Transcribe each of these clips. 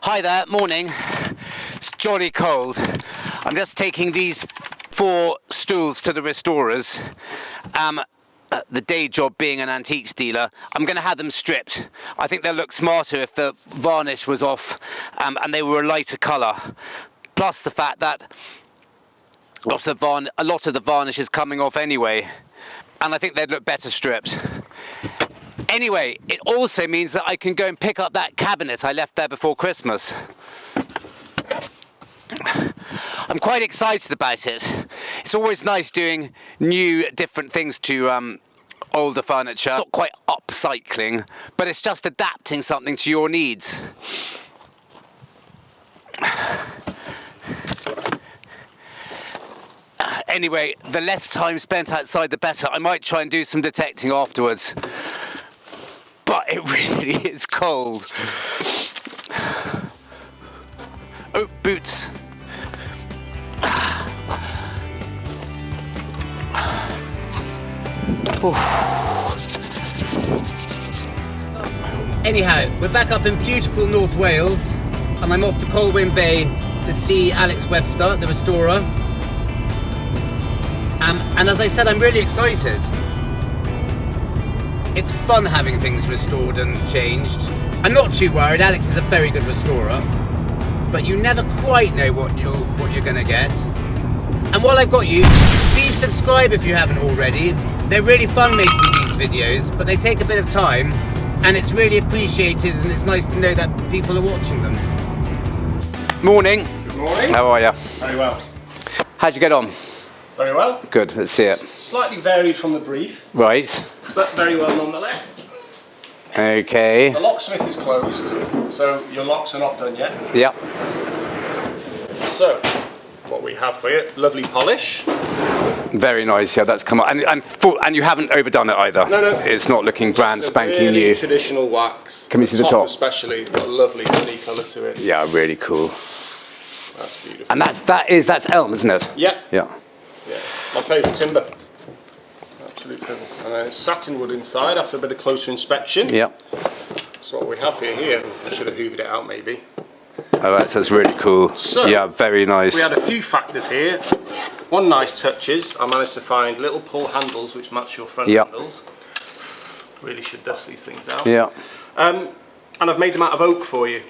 Hi there, morning. It's jolly cold. I'm just taking these 4 stools to the restorers. The day job being an antiques dealer, I'm going to have them stripped. I think they'll look smarter if the varnish was off and they were a lighter colour. Plus the fact that a lot of the varnish is coming off anyway, and I think they'd look better stripped. Anyway, it also means that I can go and pick up that cabinet I left there before Christmas. I'm quite excited about it. It's always nice doing new, different things to older furniture. Not quite upcycling, but it's just adapting something to your needs. Anyway, the less time spent outside, the better. I might try and do some detecting afterwards. But it really is cold. Oh, boots. Anyhow, we're back up in beautiful North Wales, and I'm off to Colwyn Bay to see Alex Webster, the restorer. And as I said, I'm really excited. It's fun having things restored and changed. I'm not too worried. Alex is a very good restorer, but you never quite know what you're going to get. And while I've got you, please subscribe if you haven't already. They're really fun making these videos, but they take a bit of time, and it's really appreciated, and it's nice to know that people are watching them. Morning. Good morning. How are you? Very well. How'd you get on? Very well. Good, let's see it. Slightly varied from the brief, Right. but very well nonetheless. Okay. The locksmith is closed, so your locks are not done yet. Yep. So, what we have for you, lovely polish. Very nice, yeah, that's come up. And you haven't overdone it either. No, no. It's not looking brand spanking really new. Traditional wax. Can we see the top? Especially, got a lovely honey colour to it. Yeah, really cool. That's beautiful. And that's elm, isn't it? Yeah. Yeah. Yeah. My favourite timber. Absolute favourite. And then it's satin wood inside after a bit of closer inspection. Yeah. So what we have for you here, I should have hoovered it out maybe. Oh, that's really cool. So, yeah, very nice. We had a few factors here. One nice touch is I managed to find little pull handles which match your front handles. Really should dust these things out. Yeah. And I've made them out of oak for you.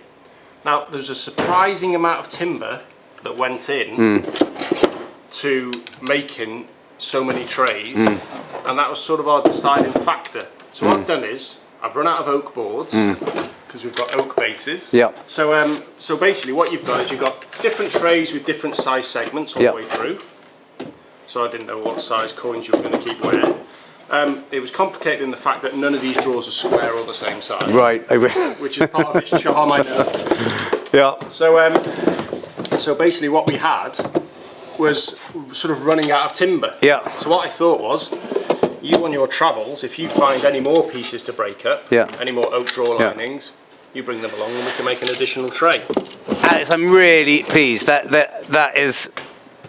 Now there's a surprising amount of timber that went in to making so many trays, and that was sort of our deciding factor. So what I've done is I've run out of oak boards because we've got oak bases. Yeah. So so basically what you've got is you've got different trays with different size segments all the way through. So I didn't know what size coins you were going to keep where. It was complicated in the fact that none of these drawers are square or the same size. Right. Which is part of its charm, I know. Yeah. So basically what we had was sort of running out of timber. Yeah. So what I thought was, you on your travels, if you find any more pieces to break up, any more oak drawer linings, you bring them along and we can make an additional tray. Alex, I'm really pleased that is,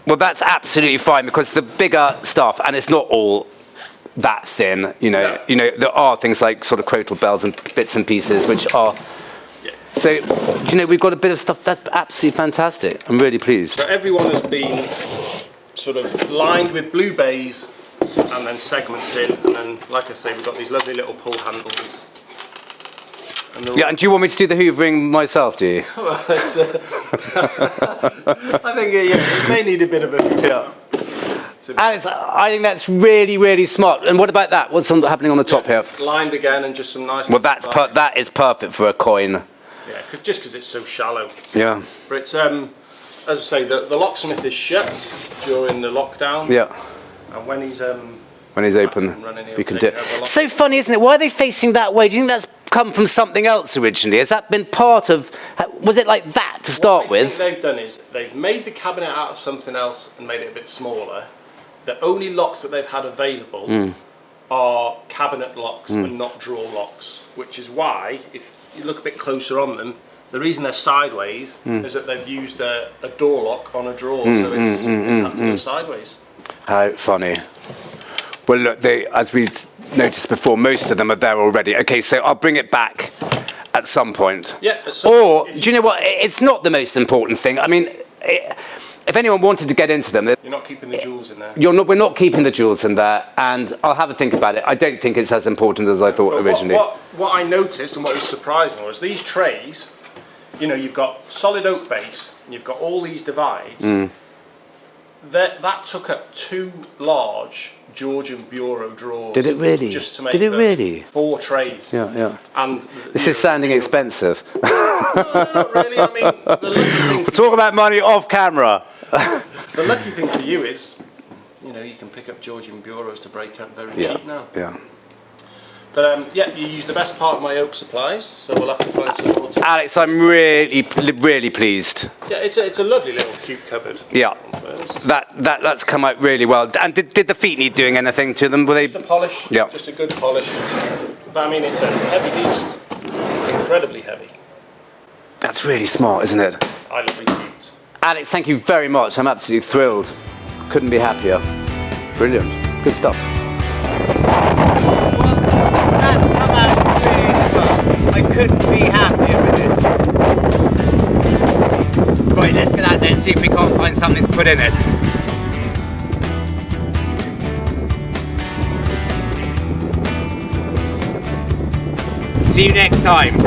well, that's absolutely fine, because the bigger stuff, and it's not all that thin, you know, there are things like sort of crotal bells and bits and pieces which are. So, you know, we've got a bit of stuff that's absolutely fantastic. I'm really pleased. So everyone has been sort of lined with blue bays and then segments in, and then, like I say, we've got these lovely little pull handles. And do you want me to do the hoovering myself, do you? Well, it's, I think it may need a bit of a... Alex, I think that's really, really smart. And what about that? What's happening on the top here? Lined again and just some nice... Well, that is perfect for a coin. Yeah, just because it's so shallow. Yeah. But it's, as I say, the locksmith is shut during the lockdown. Yeah. And when he's open, we can do it. So funny, isn't it? Why are they facing that way? Do you think that's come from something else originally? Has that been part of... Was it like that to start with? What I think they've done is they've made the cabinet out of something else and made it a bit smaller. The only locks that they've had available are cabinet locks and not drawer locks, which is why, if you look a bit closer on them, the reason they're sideways is that they've used a door lock on a drawer, so it's had to go sideways. How funny. Well, look, as we noticed before, most of them are there already. Okay, so I'll bring it back at some point. Yeah. Or, do you know what? It's not the most important thing. I mean, if anyone wanted to get into them, you're not keeping the jewels in there. We're not keeping the jewels in there, and I'll have a think about it. I don't think it's as important as I thought originally. What I noticed and what was surprising was these trays, you know, you've got solid oak base, and you've got all these divides. That took up 2 large Georgian bureau drawers. Did it really? Just to make 4 trays. Yeah. And this is sounding expensive. No, not really. I mean, the lucky thing. We'll talk about money off camera. The lucky thing for you is, you know, you can pick up Georgian bureaus to break up very cheap now. Yeah. But yeah, you use the best part of my oak supplies, so we'll have to find some more. Alex, I'm really pleased. Yeah, it's a lovely little cute cupboard. Yeah. That's come out really well. And did the feet need doing anything to them? Were they? Just a polish. Yeah. Just a good polish. But I mean, it's a heavy beast. Incredibly heavy. That's really smart, isn't it? I love it. Alex, thank you very much. I'm absolutely thrilled. Couldn't be happier. Brilliant. Good stuff. That's come out really well. I couldn't be happier with it. Right, let's get out there and see if we can't find something to put in it. See you next time.